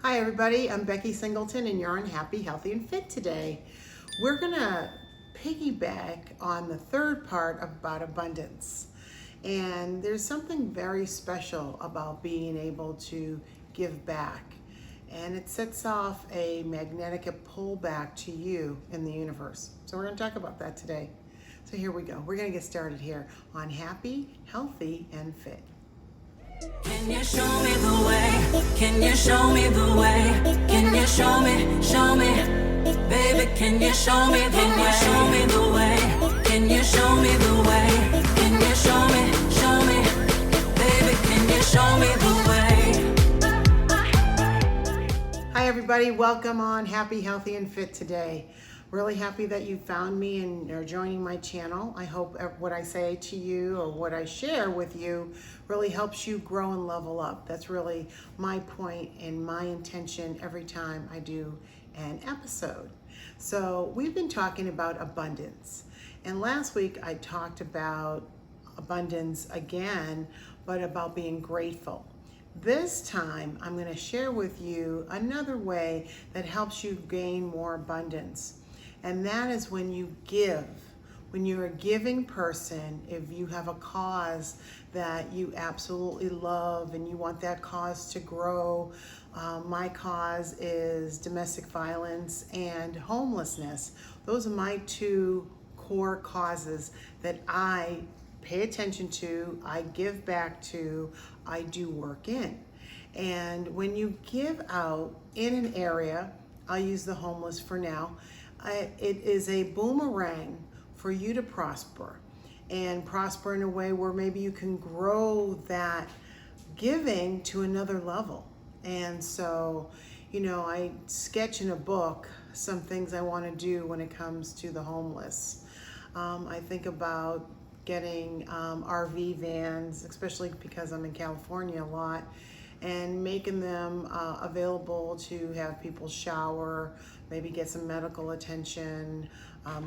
Hi everybody, I'm Becky Singleton and you're on Happy, Healthy, and Fit today. We're gonna piggyback on the third part about abundance. And there's something very special about being able to give back. And it sets off a magnetic pull back to you in the universe. So we're gonna talk about that today. So here we go. We're gonna get started here on Happy, Healthy, and Fit. Can you show me the way? Can you show me the way? Can you show me, baby, can you show me the way? Can you show me the way? Can you show me the way? Can you show me, baby, can you show me the way? Hi everybody, welcome on Happy, Healthy, and Fit today. Really happy that you found me and are joining my channel. I hope what I say to you or what I share with you really helps you grow and level up. That's really my point and my intention every time I do an episode. So we've been talking about abundance. And last week I talked about abundance again, but about being grateful. This time I'm going to share with you another way that helps you gain more abundance. And that is when you give. When you're a giving person, if you have a cause that you absolutely love and you want that cause to grow, my cause is domestic violence and homelessness. Those are my two core causes that I pay attention to, I give back to, I do work in. And when you give out in an area, I'll use the homeless for now, it is a boomerang for you to prosper and prosper in a way where maybe you can grow that giving to another level. And so, I sketch in a book some things I want to do when it comes to the homeless. I think about getting RV vans, especially because I'm in California a lot, and making them available to have people shower, maybe get some medical attention,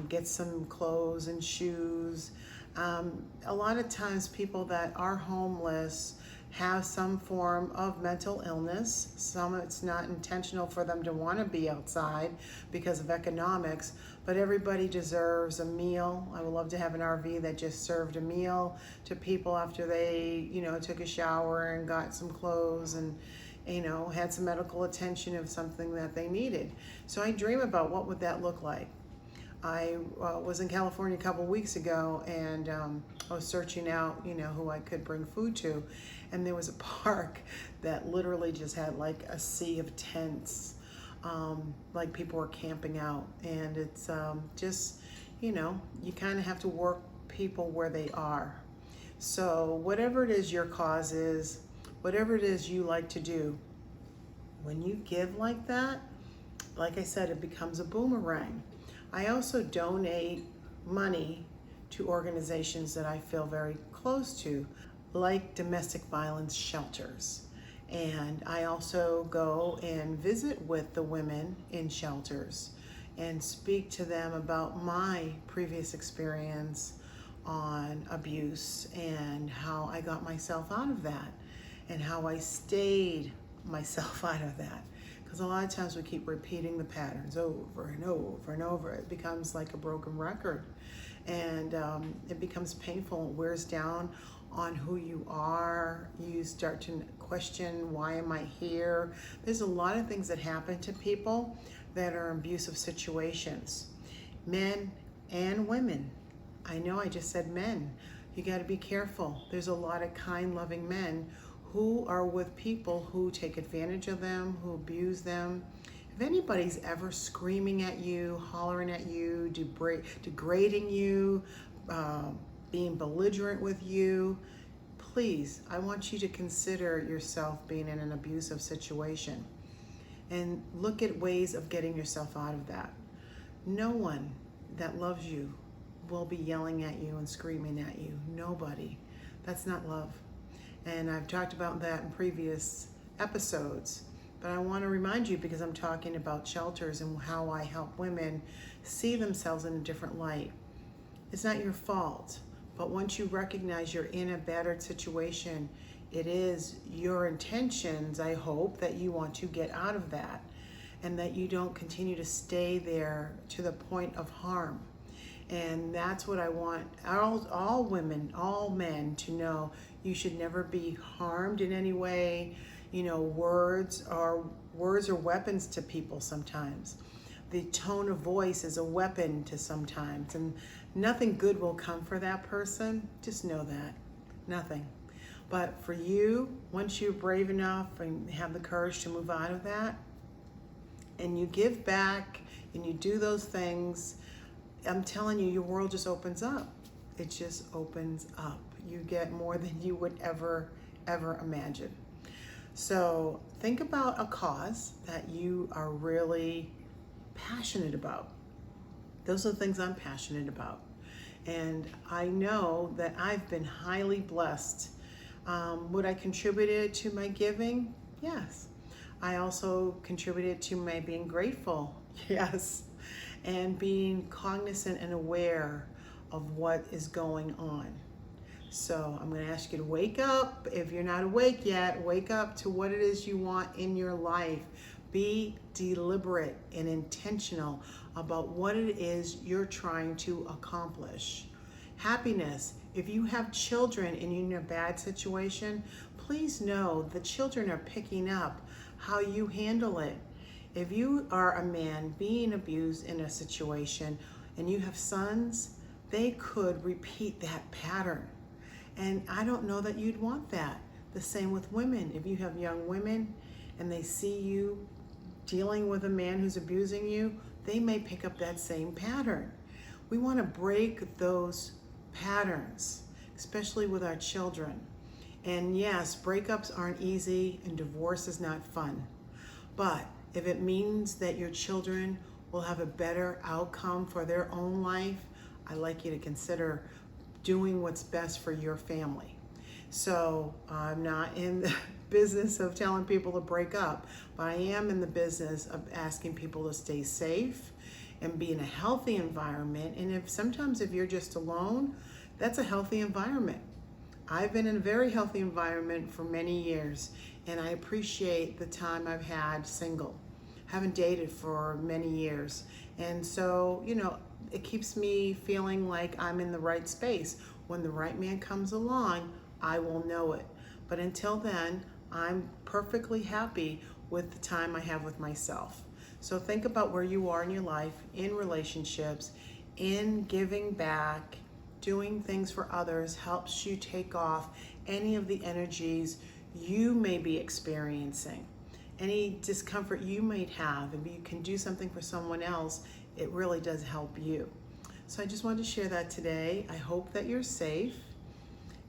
get some clothes and shoes. A lot of times people that are homeless have some form of mental illness. Some it's not intentional for them to want to be outside because of economics, but everybody deserves a meal. I would love to have an RV that just served a meal to people after they, took a shower and got some clothes and, had some medical attention of something that they needed. So I dream about what would that look like. I was in California a couple weeks ago and I was searching out, who I could bring food to. And there was a park that literally just had like a sea of tents, like people were camping out. And it's just, you kind of have to work people where they are. So whatever it is your cause is, whatever it is you like to do, when you give like that, like I said, it becomes a boomerang. I also donate money to organizations that I feel very close to, like domestic violence shelters. And I also go and visit with the women in shelters and speak to them about my previous experience on abuse and how I got myself out of that and how I stayed myself out of that. Because a lot of times we keep repeating the patterns over and over and over. It becomes like a broken record. And it becomes painful. It wears down on who you are. You start to question, why am I here? There's a lot of things that happen to people that are in abusive situations. Men and women. I know I just said men. You got to be careful. There's a lot of kind, loving men who are with people who take advantage of them, who abuse them. If anybody's ever screaming at you, hollering at you, degrading you, being belligerent with you, please, I want you to consider yourself being in an abusive situation and look at ways of getting yourself out of that. No one that loves you will be yelling at you and screaming at you. Nobody. That's not love. And I've talked about that in previous episodes, but I want to remind you because I'm talking about shelters and how I help women see themselves in a different light. It's not your fault, but once you recognize you're in a battered situation, it is your intentions, I hope, that you want to get out of that, and that you don't continue to stay there to the point of harm. And that's what I want all women, all men to know. You should never be harmed in any way. You know, words are weapons to people sometimes. The tone of voice is a weapon to sometimes, and nothing good will come for that person. Just know that. Nothing. But for you, once you're brave enough and have the courage to move out of that, and you give back and you do those things, I'm telling you, your world just opens up. It just opens up. You get more than you would ever imagine. So think about a cause that you are really passionate about. Those are the things I'm passionate about. And I know that I've been highly blessed. Would I contributed to my giving? Yes. I also contributed to my being grateful. Yes. And being cognizant and aware of what is going on. So I'm going to ask you to wake up. If you're not awake yet, wake up to what it is you want in your life. Be deliberate and intentional about what it is you're trying to accomplish. Happiness. If you have children and you're in a bad situation, please know the children are picking up how you handle it. If you are a man being abused in a situation and you have sons, they could repeat that pattern. And I don't know that you'd want that. The same with women. If you have young women and they see you dealing with a man who's abusing you, they may pick up that same pattern. We want to break those patterns, especially with our children. And yes, breakups aren't easy and divorce is not fun. But if it means that your children will have a better outcome for their own life, I'd like you to consider doing what's best for your family. So I'm not in the business of telling people to break up, but I am in the business of asking people to stay safe and be in a healthy environment. And sometimes if you're just alone, that's a healthy environment. I've been in a very healthy environment for many years, and I appreciate the time I've had single. Haven't dated for many years. And so, you know, it keeps me feeling like I'm in the right space. When the right man comes along, I will know it. But until then, I'm perfectly happy with the time I have with myself. So think about where you are in your life, in relationships, in giving back. Doing things for others helps you take off any of the energies you may be experiencing. Any discomfort you might have. If you can do something for someone else, it really does help you. So I just wanted to share that today. I hope that you're safe.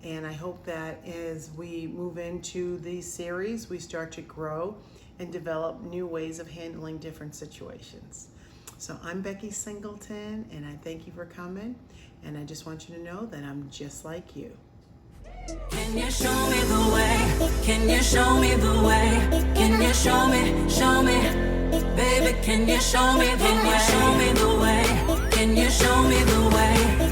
And I hope that as we move into these series, we start to grow and develop new ways of handling different situations. So I'm Becky Singleton, and I thank you for coming. And I just want you to know that I'm just like you. Can you show me the way? Can you show me the way? Can you show me, baby, can you show me the way? Can you show me the way? Can you show me the way?